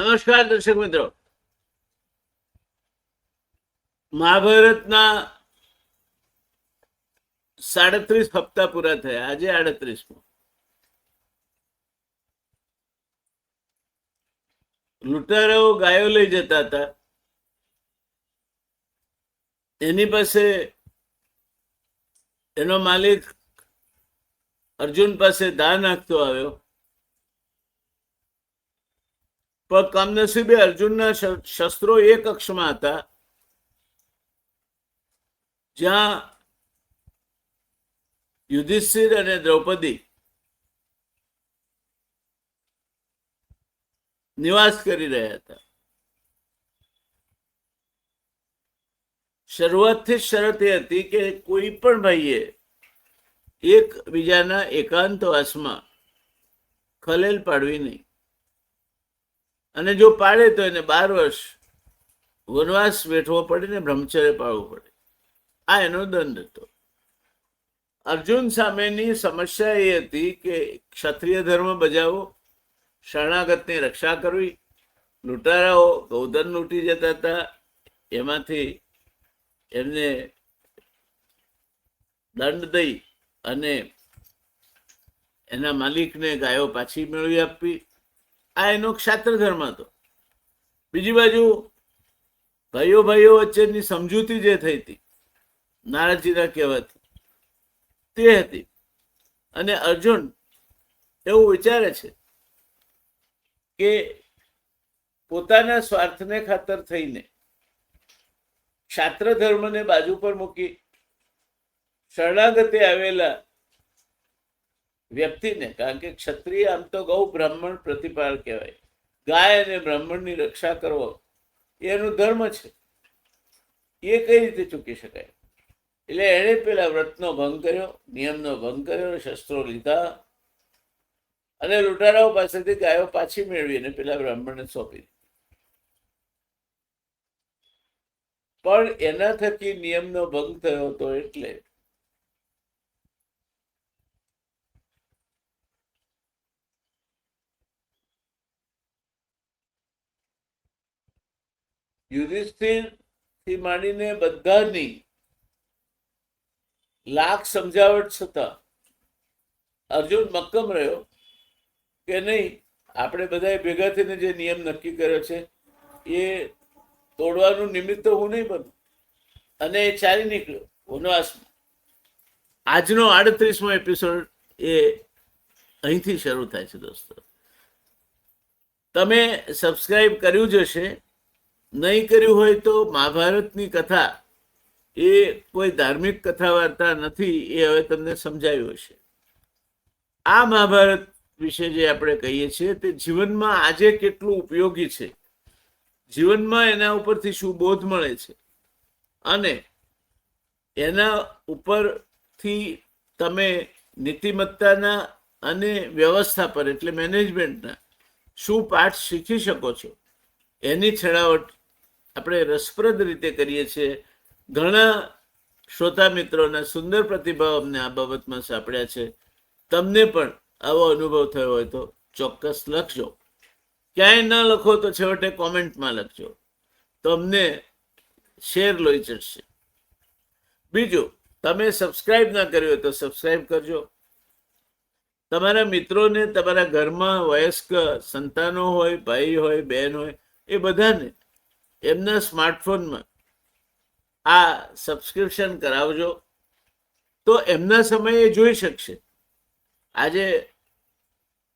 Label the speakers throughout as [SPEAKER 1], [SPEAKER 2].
[SPEAKER 1] નમસ્કાર દર્શક મિત્રો, મહાભારતના 37 હપ્તા પૂરા થયા. આજે 38મો. લૂંટારાઓ ગાયો લઈ જતા હતા. એની પાસે એનો માલિક અર્જુન પાસે દાન નાખતો આવ્યો, પણ કમનસીબે અર્જુનના શસ્ત્રો એક અક્ષમાં હતા, જ્યાં યુધિષ્ઠિર અને દ્રૌપદી નિવાસ કરી રહ્યા હતા. શરૂઆતથી શરત એ હતી કે કોઈ પણ ભાઈએ એકબીજાના એકાંતવાસમાં ખલેલ પાડવી નહીં, અને જો પાડે તો એને 12 વર્ષ વનવાસ વેઠવો પડે ને બ્રહ્મચર્ય પાળવું પડે. આ એનો દંડ હતો. અર્જુન સામેની સમસ્યા એ હતી કે ક્ષત્રિય ધર્મ બજાવો, શરણાગતની રક્ષા કરવી. લૂંટારાઓ ગૌધન લૂંટી જતા હતા, એમાંથી એમને દંડ દઈ અને એના માલિકને ગાયો પાછી મેળવી આપવી. આ એનો ક્ષાત્ર ધર્મ હતો. બીજી બાજુ ભાઈઓ ભાઈઓ વચ્ચેની સમજૂતી જે થઈ હતી નારદજીના કહેવાથી, તે હતી. અને અર્જુન એવું વિચારે છે કે પોતાના સ્વાર્થને ખાતર થઈને ક્ષાત્ર ધર્મને બાજુ પર મૂકી શરણાગતે આવેલા વ્યક્તિને, કારણ કે ક્ષત્રિય આમ તો ગૌ બ્રાહ્મણ પ્રતિપાળ કહેવાય, ગાય અને બ્રાહ્મણની રક્ષા કરવો એનું ધર્મ છે, એ કઈ રીતે ચૂકી શકાય? એટલે એણે પેલા વ્રતનો ભંગ કર્યો, નિયમનો ભંગ કર્યો, શસ્ત્રો લીધા અને લૂંટારાઓ પાસેથી ગાયો પાછી મેળવી અને પેલા બ્રાહ્મણને સોંપી. પણ એના થકી નિયમનો ભંગ થયો હતો, એટલે યુધિષ્ઠિર થી માંડીને બધાની લાખ સમજાવટ છતાં અર્જુન મક્કમ રહ્યો કે નહીં, આપણે બધાએ ભેગા થઈને જે નિયમ નક્કી કર્યો છે એ તોડવાનું નિમિત્ત હું નહીં બનું. અને એ ચાલી નીકળ્યો વનવાસમાં. આજનો 38મો એપિસોડ એ અહીંથી શરૂ થાય છે. દોસ્તો, તમે સબસ્ક્રાઈબ કર્યું જ હશે. નહીં કર્યું હોય તો મહાભારતની કથા એ કોઈ ધાર્મિક કથા વાર્તા નથી, એ હવે તમને સમજાયું હશે. આ મહાભારત વિશે જે આપણે કહીએ છીએ તે જીવનમાં આજે કેટલું ઉપયોગી છે, જીવનમાં એના ઉપરથી શું બોધ મળે છે, અને એના ઉપરથી તમે નીતિમત્તાના અને વ્યવસ્થા પર એટલે મેનેજમેન્ટના શું પાઠ શીખી શકો છો, એની છણાવટ આપણે રસપ્રદ રીતે કરીએ છીએ. ઘણા શ્રોતા મિત્રોના સુંદર પ્રતિભાવ અમને આ બાબતમાં સાંપડ્યા છે. તમને પણ આવો અનુભવ થયો હોય તો ચોક્કસ લખજો. ક્યાંય ન લખો તો છેવટે કોમેન્ટમાં લખજો, તો અમને શેર લોહી ચડશે. બીજું, તમે સબસ્ક્રાઈબ ના કર્યું હોય તો સબસ્ક્રાઈબ કરજો. તમારા મિત્રોને, તમારા ઘરમાં વયસ્ક સંતાનો હોય, ભાઈ હોય, બહેન હોય, એ બધાને એમના સ્માર્ટફોનમાં આ સબસ્ક્રિપ્શન કરાવજો, તો એમના સમયે જોઈ શકશે. આજે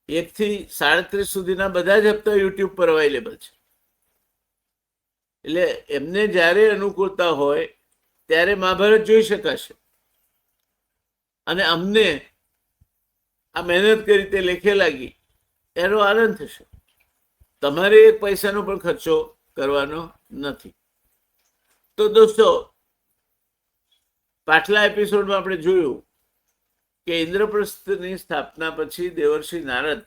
[SPEAKER 1] 1 થી 37 સુધીના બધા જ હપ્તા યુટ્યુબ પર અવેલેબલ છે. એટલે એમને જ્યારે અનુકૂળતા હોય ત્યારે મહાભારત જોઈ શકાશે. અને અમને આ મહેનત કરી તે લેખે લાગી એનો આનંદ થશે. તમારે 1 પૈસાનો પણ ખર્ચો કરવાનો નથી. તો દોસ્તો, પાછલા એપિસોડમાં આપણે જોયું કે ઇન્દ્રપ્રસ્થની સ્થાપના પછી દેવર્ષિ નારદ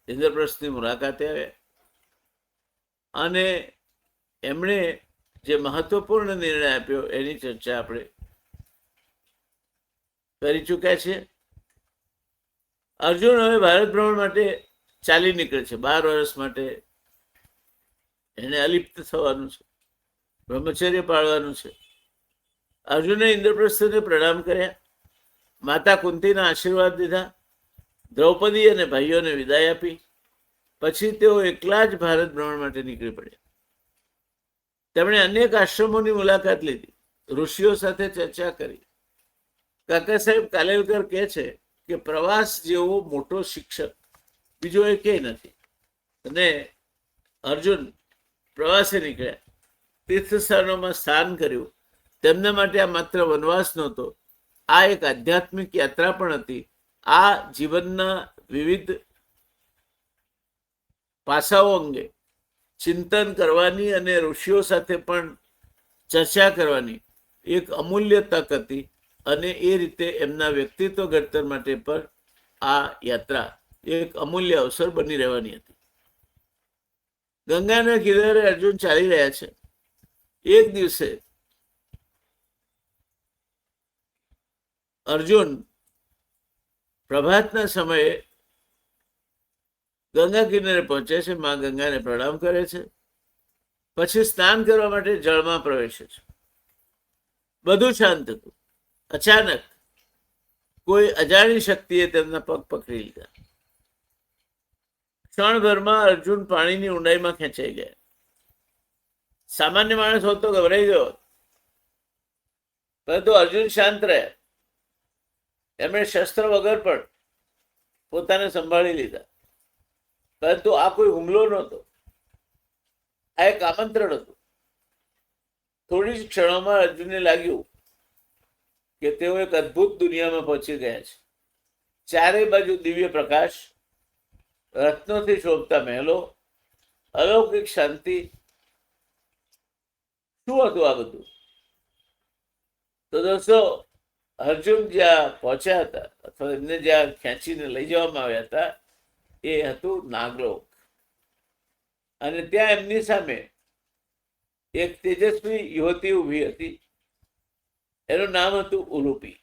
[SPEAKER 1] ઇન્દ્રપ્રસ્થની મુલાકાતે આવ્યા અને એમણે જે મહત્વપૂર્ણ નિર્ણય આપ્યો એની ચર્ચા આપણે કરી ચૂક્યા છીએ. અર્જુન હવે ભારત ભ્રમણ માટે ચાલી નીકળે છે. 12 વર્ષ માટે એને અલિપ્ત થવાનું છે, બ્રહ્મચર્ય પાળવાનું છે. અર્જુને ઇન્દ્રપ્રસ્થને પ્રણામ કર્યા, માતા કુંતીના આશીર્વાદ લીધા, દ્રૌપદી અને ભાઈઓને વિદાય આપી. પછી તેઓ એકલા જ ભારત ભ્રમણ માટે નીકળી પડ્યા. તેમણે અનેક આશ્રમોની મુલાકાત લીધી, ઋષિઓ સાથે ચર્ચા કરી. કાકા સાહેબ કાલેલકર કહે છે કે પ્રવાસ જેવો મોટો શિક્ષક બીજો એ કે નથી. અને અર્જુન પ્રવાસે નીકળ્યા, તીર્થસ્થાનોમાં સ્નાન કર્યું. તેમના માટે આ માત્ર વનવાસ નહોતો, આ એક આધ્યાત્મિક યાત્રા પણ હતી. આ જીવનના વિવિધ પાસાઓ અંગે ચિંતન કરવાની અને ઋષિઓ સાથે પણ ચર્ચા કરવાની એક અમૂલ્ય તક હતી. અને એ રીતે એમના વ્યક્તિત્વ ઘડતર માટે પણ આ યાત્રા એક અમૂલ્ય અવસર બની રહેવાની હતી. ગંગાના કિનારે અર્જુન ચાલી રહ્યા છે. એક દિવસે અર્જુન પ્રભાતના સમયે ગંગા કિનારે પહોંચે છે, મા ગંગાને પ્રણામ કરે છે, પછી સ્નાન કરવા માટે જળમાં પ્રવેશે છે. બધું શાંત હતું. અચાનક કોઈ અજાણી શક્તિએ તેમના પગ પકડી લીધા. ક્ષણભરમાં અર્જુન પાણીની ઊંડાઈમાં ખેંચાઈ ગયા. સામાન્ય માણસ હોત તો ગભરાઈ ગયો, પરંતુ અર્જુન શાંત રહ્યા. એમણે શસ્ત્ર વગર પણ પોતાને સંભાળી લીધા. પરંતુ આ કોઈ હુમલો નહોતો, આ એક આમંત્રણ હતું. થોડી જ ક્ષણોમાં અર્જુનને લાગ્યું કે તેઓ એક અદ્ભુત દુનિયામાં પહોંચી ગયા છે. ચારે બાજુ દિવ્ય પ્રકાશ, રત્નોથી શોભતા મહેલો, અલૌકિક શાંતિ. શું હતું આ બધું? તો દોસ્તો, અર્જુન જ્યાં પહોંચ્યા હતા અથવા એમને જ્યાં ખેંચીને લઈ જવામાં આવ્યા હતા એ હતું નાગલોક. અને ત્યાં એમની સામે એક તેજસ્વી યુવતી ઊભી હતી. એનું નામ હતું ઉલુપી.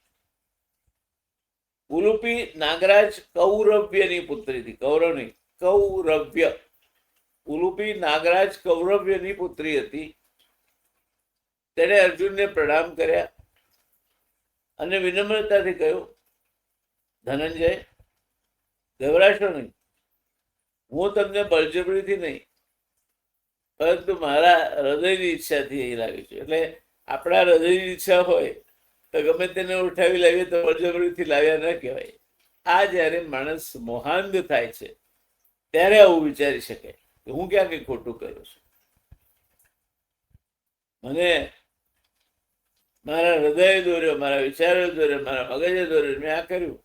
[SPEAKER 1] ઉલુપી નાગરાજ કૌરવ્યની પુત્રી હતી. કૌરવ નહીં, કૌરવ્ય. ઉલુપી નાગરાજ કૌરવ્યની પુત્રી હતી. તેણે અર્જુનને પ્રણામ કર્યા અને વિનમ્રતાથી કહ્યું, ધનંજય, ગભરાશો નહીં. હું તમને બળજબરીથી નહીં, પરંતુ મારા હૃદયની ઈચ્છાથી અહીં લાવી છું. એટલે આપણા હૃદયની ઈચ્છા હોય તો ગમે તેને ઉઠાવી લાવીએ તો બળજબરીથી લાવ્યા ન કહેવાય. આ જ્યારે માણસ મોહાંધ થાય છે ત્યારે આવું વિચારી શકે કે હું ક્યાં કંઈ ખોટું કરું છું. મને મારા હૃદય દોર્યો, મારા વિચારો દોર્યો, મારા મગજે દોર્યો, મેં આ કર્યું.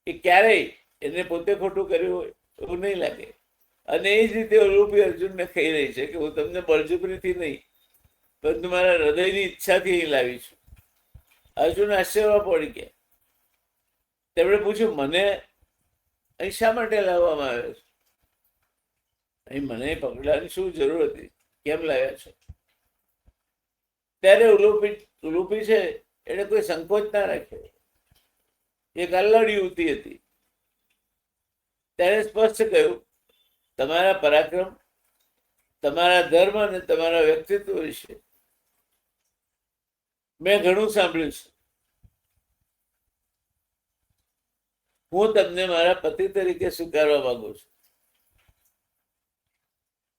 [SPEAKER 1] એ ક્યારેય એને પોતે ખોટું કર્યું હોય એવું નહીં લાગે. અને એ જ રીતે ઉલુપી અર્જુનને કહી રહી છે કે હું તમને બળજબરીથી નહીં, પરંતુ મારા હૃદયની ઈચ્છાથી અહીં લાવી છું. અર્જુન આશ્ચર્યમાં પડી ગયા. તેમણે પૂછ્યું, મને અહીં શા માટે લાવવામાં આવ્યો છે? અહીં મને પકડવાની શું જરૂર હતી? કેમ લાવ્યા છો? ત્યારે ઉલુપી છે એને કોઈ સંકોચ ના રાખ્યો. એક અલ્લડ યુવતી હતી. તેણે સ્પષ્ટ કહ્યું, તમારા પરાક્રમ, તમારા ધર્મ અને તમારા વ્યક્તિત્વ વિશે મેં ઘણું સાંભળ્યું છે. હું તમને મારા પતિ તરીકે સ્વીકારવા માંગુ છું.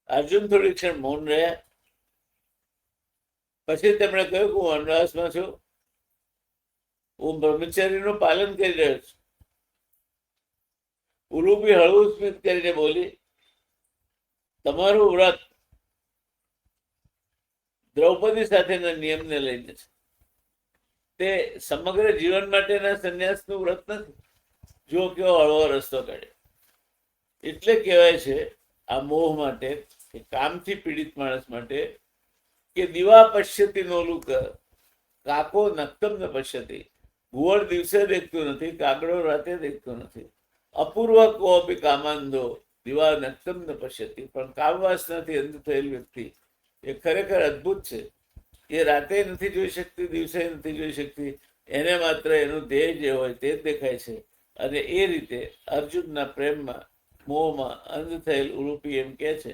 [SPEAKER 1] અર્જુન થોડી ક્ષણ મૌન રહ્યા. પછી તેમણે કહ્યું કે હું વનવાસમાં છું, હું બ્રહ્મચર્યનું પાલન કરી રહ્યો છું. ઉલુપી હળવું સ્મિત કરીને બોલી, તમારું વ્રત દ્રૌપદી સાથેના નિયમને લઈને છે. તે સમગ્ર જીવન માટેના સંન્યાસનું વ્રત નથી. જો કેવો હળવો રસ્તો કાઢે. એટલે કહેવાય છે આ મોહ માટે, કે કામથી પીડિત માણસ માટે, કે દિવા પશ્યતિ નોલુક કાકો નક્તમ ન પશ્યતિ. ઘુવડ દિવસે દેખતું નથી, કાગડો રાતે દેખતો નથી. અપૂર્વ કોપી કામાંધો દિવા નક્તમ ન પશ્યતિ. પણ કામવાસનાથી અંધ થયેલ વ્યક્તિ એ ખરેખર અદ્ભુત છે. એ રાતે નથી જોઈ શકતી, દિવસે નથી જોઈ શકતી. એને માત્ર એનું ધ્યેય જે હોય તે જ દેખાય છે. અને એ રીતે અર્જુનના પ્રેમમાં, મોહમાં અંધ થયેલ ઉલુપી એમ કહે છે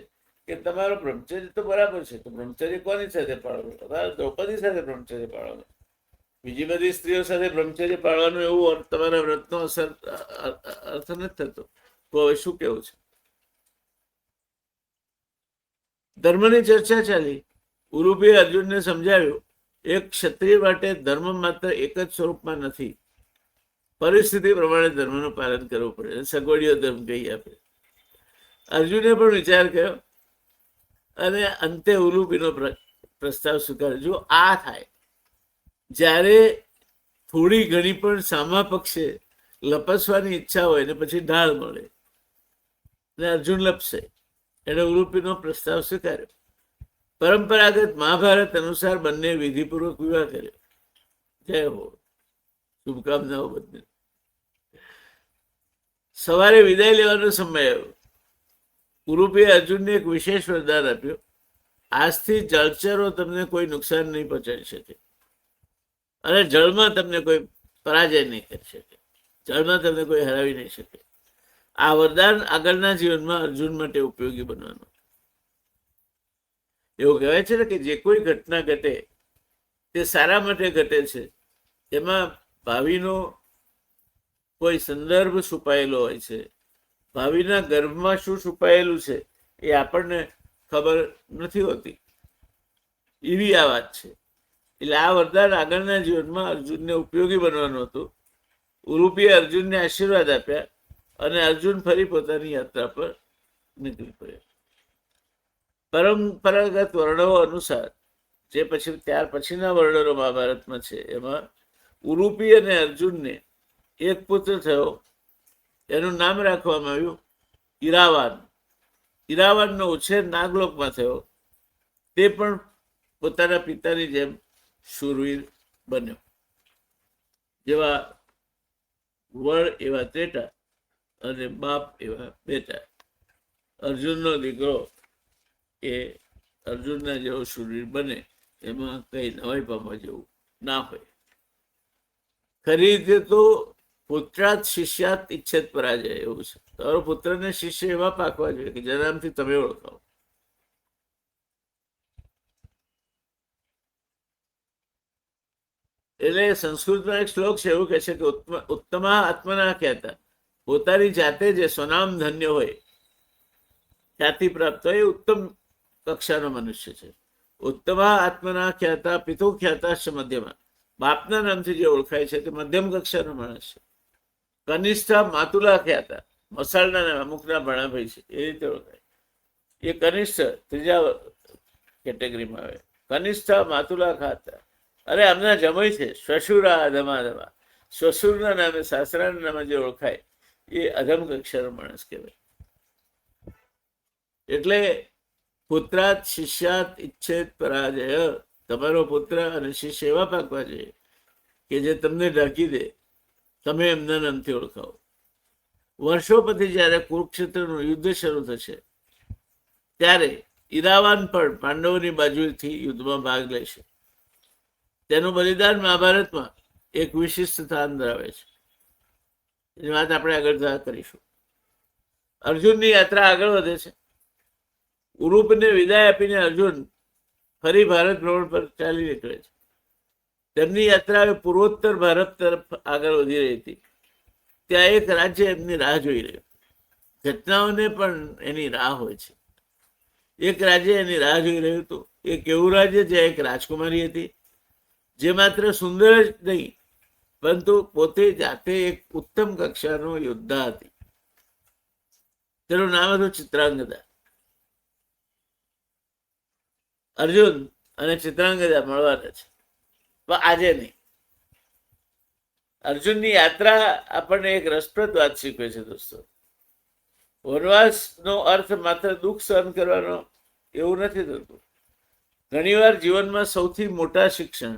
[SPEAKER 1] કે તમારો બ્રહ્મચર્ય તો બરાબર છે, તો બ્રહ્મચર્ય કોની સાથે પાળવાનું? તમારે દ્રૌપદી સાથે બ્રહ્મચર્ય પાળવાનું. બીજી બધી સ્ત્રીઓ સાથે બ્રહ્મચર્ય પાળવાનું એવું તમારા વ્રતનો અર્થ નથી થતો. તો હવે શું કેવું છે? ધર્મની ચર્ચા ચાલી. ઉલુપીએ અર્જુનને સમજાવ્યું, એક ક્ષત્રિય માટે ધર્મ માત્ર એક જ સ્વરૂપમાં નથી. પરિસ્થિતિ પ્રમાણે ધર્મનું પાલન કરવું પડે. સગવડીયો ધર્મ કહી આપે. અર્જુને પણ વિચાર કર્યો અને અંતે ઉલુપીનો પ્રસ્તાવ સ્વીકાર્યો. જો આ થાય, જ્યારે થોડી ઘણી પણ સામા પક્ષે લપસવાની ઈચ્છા હોય ને પછી ઢાળ મળે ને અર્જુન લપસે, એને ઉલુપીનો પ્રસ્તાવ સ્વીકાર્યો. પરંપરાગત મહાભારત અનુસાર બંને વિધિપૂર્વક વિવાહ કર્યો. જય હો, શુભકામનાઓ બંને. સવારે વિદાય લેવાનો સમય આવ્યો. ઉલુપીએ અર્જુનને એક વિશેષ વરદાન આપ્યું. આજથી જળચરો તમને કોઈ નુકસાન નહીં પહોંચાડી શકે અને જળમાં તમને કોઈ પરાજય નહીં કરી શકે. જળમાં તમને કોઈ હરાવી નહીં શકે. આ વરદાન આગળના જીવનમાં અર્જુન માટે ઉપયોગી બનવાનું. એવું કહેવાય છે ને કે જે કોઈ ઘટના ઘટે તે સારા માટે ઘટે છે. એમાં ભાવિનો કોઈ સંદર્ભ છુપાયેલો હોય છે. ભાવિના ગર્ભમાં શું છુપાયેલું છે એ આપણને ખબર નથી હોતી. એવી આ વાત છે. એટલે આ વરદાન આગળના જીવનમાં અર્જુનને ઉપયોગી બનવાનું હતું. ઉલુપીએ અર્જુનને આશીર્વાદ આપ્યા અને અર્જુન ફરી પોતાની યાત્રા પર નીકળી પડ્યો. પરંપરાગત વર્ણો અનુસાર જે પછી ત્યાર પછીના વર્ણનો મહાભારતમાં છે, એમાં ઉલુપી અને અર્જુનને એક પુત્ર થયો. એનું નામ રાખવામાં આવ્યું ઈરાવાન. ઈરાવાનનો ઉછેર નાગલોકમાં થયો. તે પણ પોતાના પિતાની જેમ શૂરવીર બન્યો. જેવા વડ એવા તેટા અને બાપ એવા બેટા. અર્જુનનો દીકરો એ અર્જુનના જેવો શૂરવીર બને એમાં કઈ નવાઈ પામવા જેવું ના હોય. ખરી રીતે તો પુત્રાત શિષ્યાત ઈચ્છેત પરાજય એવું છે. તમારો પુત્રને શિષ્ય એવા પાકવા જોઈએ કે જન્મથી તમે ઓળખાવો. એટલે સંસ્કૃતમાં એક શ્લોક છે, એવું કહે છે કે ઉત્તમા આત્મના ખ્યાતા, પોતાની જાતે જે સ્વનામ ધન્ય હોય, ખ્યાતિ પ્રાપ્ત હોય, એ ઉત્તમ કક્ષાનો મનુષ્ય છે. ઉત્તમા આત્મના ખ્યાતા પિતુ ખ્યાતા મધ્યમાં, બાપના નામથી જે ઓળખાય છે તે મધ્યમ કક્ષાનો માણસ છે. કનિષ્ઠા માતુલા ખ્યાતા, મસાળના નામ અમુકના ભણાભાઈ છે એ રીતે ઓળખાય. એ કનિષ્ઠ ત્રીજા કેટેગરીમાં આવે. કનિષ્ઠા માતુલા ખાતા, અરે આમના જમય છે શ્વશુરા અધમાધમા, શ્વશુરના નામે સાસરાના નામે જે ઓળખાય એ અધમ કક્ષાનો માણસ કહેવાય. એટલે પુત્રાત શિષ્યાત ઈચ્છેત પરાજય, તમારો પુત્ર અને શિષ્ય એવા પાકવા જોઈએ કે જે તમને ઢાંકી દે, તમે એમના નામથી ઓળખાવો. વર્ષો પછી જ્યારે કુરુક્ષેત્રનું યુદ્ધ શરૂ થશે ત્યારે ઈરાવાન પણ પાંડવોની બાજુથી યુદ્ધમાં ભાગ લેશે. તેનું બલિદાન મહાભારતમાં એક વિશિષ્ટ સ્થાન ધરાવે છે. એની વાત આપણે આગળ કરીશું. અર્જુનની યાત્રા આગળ વધે છે. ઉલુપને વિદાય આપીને અર્જુન ફરી ભારત ભ્રમણ પર ચાલી નીકળે છે. તેમની યાત્રા હવે પૂર્વોત્તર ભારત તરફ આગળ વધી રહી હતી. ત્યાં એક રાજ્ય એમની રાહ જોઈ રહ્યું. ઘટનાઓને પણ એની રાહ હોય છે. એક રાજ્ય એની રાહ જોઈ રહ્યું હતું. એક એવું રાજ્ય જ્યાં એક રાજકુમારી હતી જે માત્ર સુંદર જ નહીં પરંતુ પોતે જાતે એક ઉત્તમ કક્ષાનો યોદ્ધા હતી. તેનું નામ હતું ચિત્રાંગદા. અર્જુન અને ચિત્રાંગદા મળવાના છે, પણ આજે નહીં. અર્જુનની યાત્રા આપણને એક રસપ્રદ વાત શીખવે છે દોસ્તો. વનવાસનો અર્થ માત્ર દુઃખ સહન કરવાનો એવું નથી થતું. ઘણીવાર જીવનમાં સૌથી મોટા શિક્ષણ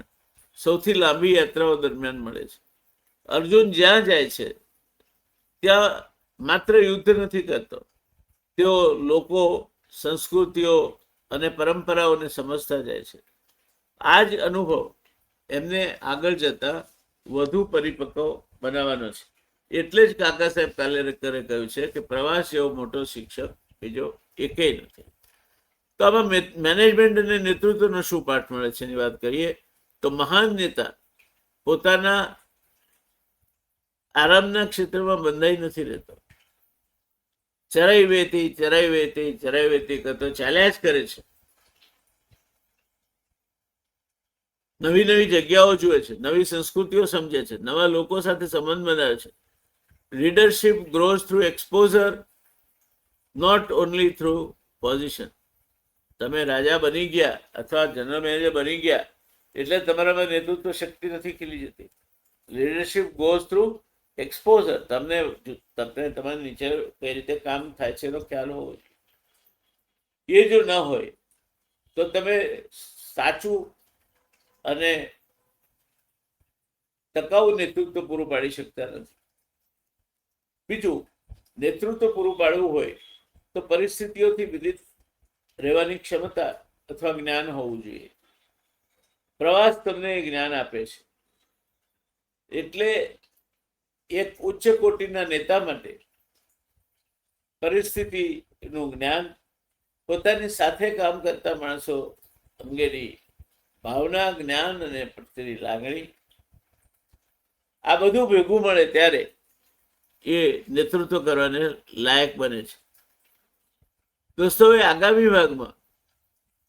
[SPEAKER 1] સૌથી લાંબી યાત્રાઓ દરમિયાન મળે છે. અર્જુન જ્યાં જાય છે ત્યાં માત્ર યુદ્ધ નથી કરતો, તેઓ લોકો, સંસ્કૃતિઓ અને પરંપરાઓને સમજતા જાય છે. આ જ અનુભવ એમને આગળ જતા વધુ પરિપક્વ બનાવવાનો છે. એટલે જ કાકા સાહેબ કાલેકરે કહ્યું છે કે પ્રવાસ એવો મોટો શિક્ષક બીજો એકેય નથી. તો આમાં મેનેજમેન્ટ અને નેતૃત્વનો શું પાઠ મળે છે એની વાત કરીએ તો મહાન નેતા પોતાના આરામના ક્ષેત્રમાં બંધાઈ નથી રહેતો. ચરાઈ વેતી કરતો ચાલ્યા જ કરે છે. નવી નવી જગ્યાઓ જુએ છે, નવી સંસ્કૃતિઓ સમજે છે, નવા લોકો સાથે સંબંધ બનાવે છે. Leadership grows through exposure, not only through position. તમે રાજા બની ગયા અથવા જનરલ મેનેજર બની ગયા એટલે તમારામાં નેતૃત્વ શક્તિ નથી ખીલી જતી. Leadership goes through exposure. તમને તમારી નીચે કઈ રીતે કામ થાય છે એનો ખ્યાલ હોવો જોઈએ. એ જો ના હોય તો તમે સાચું અને ટકાઉ નેતૃત્વ પૂરું પાડી શકતા નથી. બીજું, નેતૃત્વ પૂરું પાડવું હોય તો પરિસ્થિતિઓથી વિદિત રહેવાની ક્ષમતા અથવા જ્ઞાન હોવું જોઈએ. પ્રવાસ તમને જ્ઞાન આપે છે. એટલે એક ઉચ્ચ કોટીના નેતા માટે પરિસ્થિતિનું જ્ઞાન, પોતાની સાથે કામ કરતા માણસો અંગેની ભાવના, જ્ઞાન અને પ્રત્યેની લાગણી, આ બધું ભેગું મળે ત્યારે એ નેતૃત્વ કરવાને લાયક બને છે. દોસ્તો, હવે આગામી ભાગમાં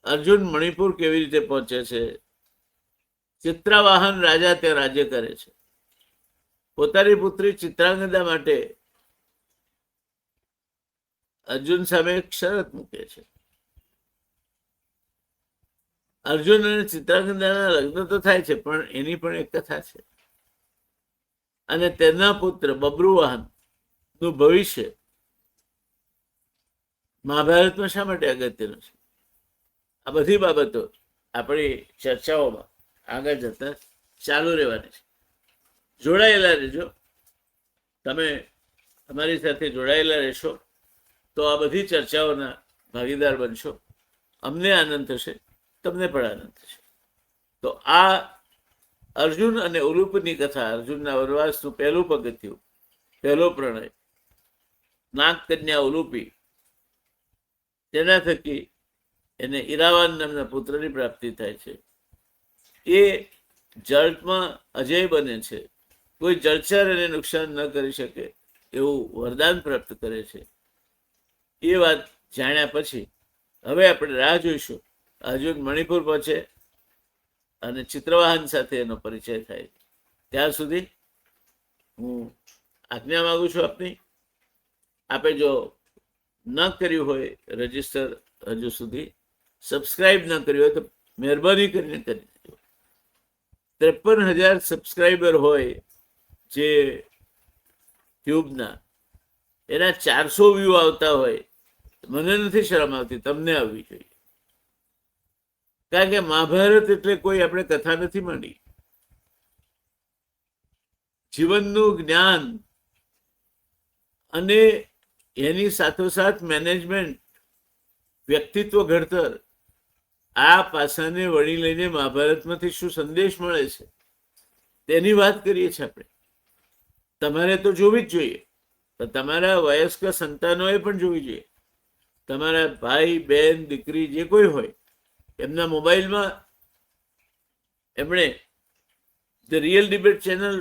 [SPEAKER 1] અર્જુન મણિપુર કેવી રીતે પહોંચે છે, ચિત્રાવાહન રાજા તે રાજ્ય કરે છે, પોતાની પુત્રી ચિત્રાંગદા માટે અર્જુન સામે એક શરત મૂકે છે. અર્જુન અને ચિત્રાંગદાના લગ્ન તો થાય છે પણ એની પણ એક કથા છે. અને તેના પુત્ર બબ્રુવાહન નું ભવિષ્ય મહાભારતમાં શા માટે અગત્યનું છે, આ બધી બાબતો આપણી ચર્ચાઓમાં આગળ જતા ચાલુ રહેવાની છે. જોડાયેલા રહેજો. તમે અમારી સાથે જોડાયેલા રહેશો તો આ બધી ચર્ચાઓના ભાગીદાર બનશો. અમને આનંદ થશે, તમને પણ આનંદ થશે. તો આ અર્જુન અને ઉલુપની કથા, અર્જુનના વનવાસનું પહેલું પગથિયું, પહેલો પ્રણય, નાગ કન્યા ઉલુપી, તેના થકી એને ઈરાવાન નામના પુત્રની પ્રાપ્તિ થાય છે. એ જળમાં અજય બને છે. કોઈ જળચર એને નુકસાન ન કરી શકે એવું વરદાન પ્રાપ્ત કરે છે. એ વાત જાણ્યા પછી હવે આપણે રાહ જોઈશું અર્જુન મણિપુર પહોંચે અને ચિત્રવાહન સાથે એનો પરિચય થાય. ત્યાં સુધી હું આજ્ઞા માગું છું આપની. આપે જો ન કર્યું હોય રજીસ્ટર, હજુ સુધી સબસ્ક્રાઇબ ન કર્યું હોય તો મહેરબાની કરીને કરી દેજો. 53,000 સબસ્ક્રાઈબર હોય જે ટ્યુબના, એના 400 વ્યૂ આવતા હોય, મને નથી શરમ આવતી, તમને આવવી જોઈએ. કારણ કે મહાભારત એટલે કોઈ આપણે કથા નથી માંડી. જીવનનું જ્ઞાન અને એની સાથોસાથ મેનેજમેન્ટ, વ્યક્તિત્વ ઘડતર, આ પાસાને વળી લઈને મહાભારતમાંથી શું સંદેશ મળે છે તેની વાત કરીએ છીએ આપણે. તમારે તો જોવી જ જોઈએ, પણ તમારા વયસ્ક સંતાનોએ પણ જોવી જોઈએ. તમારા ભાઈ, બહેન, દીકરી જે કોઈ હોય એમના મોબાઈલમાં એમણે the real debate channel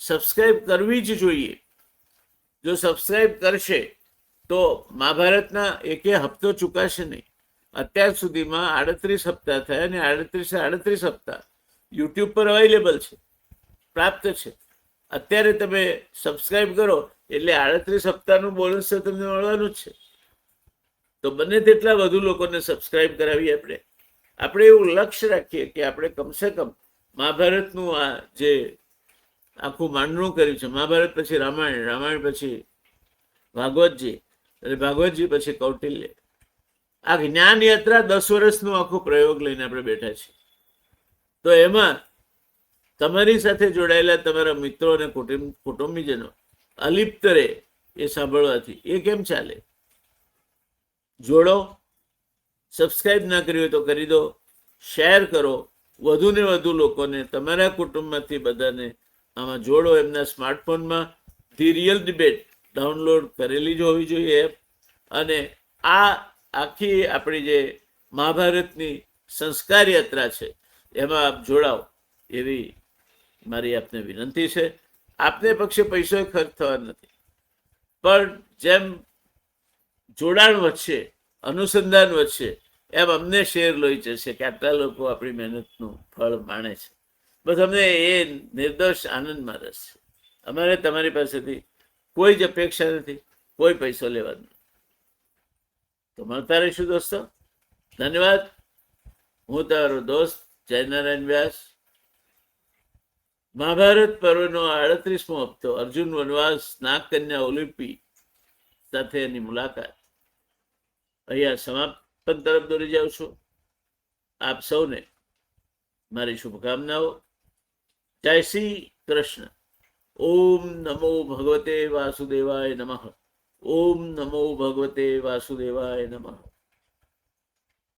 [SPEAKER 1] subscribe કરવી જ જોઈએ. જો સબસ્ક્રાઇબ કરશે તો મહાભારતના એકે હપ્તો ચૂકાશે નહીં. અત્યાર સુધીમાં 38 હપ્તા થયા અને 38 હપ્તા યુટ્યુબ પર અવેલેબલ છે, પ્રાપ્ત છે. અત્યારે તમે સબસ્ક્રાઇબ કરો એટલે 38 હપ્તાનું બોનસ તો તમને મળવાનું જ છે. તો બને તેટલા વધુ લોકોને સબસ્ક્રાઇબ કરાવીએ. આપણે એવું લક્ષ્ય રાખીએ કે આપણે કમસે કમ મહાભારતનું આ જે આખું માંડણું કર્યું છે, મહાભારત પછી રામાયણ, રામાયણ પછી ભાગવતજી અને ભાગવતજી પછી કૌટિલ્ય, આ જ્ઞાન યાત્રા 10 વર્ષનો આખો પ્રયોગ લઈને આપણે બેઠા છીએ. તો એમાં તમારી સાથે જોડાયેલા તમારા મિત્રો અને કુટુંબીજનો અલિપ્ત રહે એ સાંભળવાથી એ કેમ ચાલે? જોડો. સબસ્ક્રાઇબ ના કરી હોય તો કરી દો, શેર કરો, વધુ ને વધુ લોકોને તમારા કુટુંબમાંથી બધાને આમાં જોડો. એમના સ્માર્ટફોનમાં ધી રિયલ ડિબેટ ડાઉનલોડ કરેલી જ હોવી જોઈએ એપ. અને આ આખી આપણી જે મહાભારતની સંસ્કાર યાત્રા છે એમાં આપ જોડાઓ એવી મારી આપને વિનંતી છે. આપને પક્ષે પૈસો ખર્ચ થવા નથી, પણ જેમ જોડાણ વધશે, અનુસંધાન વધશે, એમ અમને શેર લોહી જશે કે આટલા લોકો આપણી મહેનતનું ફળ માણે છે. બસ અમને એ નિર્દોષ આનંદમાં રસ છે. અમારે તમારી પાસેથી કોઈ જ અપેક્ષા નથી, કોઈ પૈસો લેવાનો. તો મળતા રહીશું દોસ્તો. ધન્યવાદ. હું તમારો દોસ્ત જયનારાયણ વ્યાસ. મહાભારત પર્વનો 38મો હપ્તો અર્જુન વનવાસ નાગકન્યા ઓલિમ્પી સાથે એની મુલાકાત અહીંયા સમાપન તરફ દોરી જાઉં છું. આપ સૌને મારી શુભકામનાઓ. જય શ્રી કૃષ્ણ. ઓમ નમો ભગવતે વાસુદેવાય નમઃ. ઓમ નમો ભગવતે વાસુદેવાય નમઃ.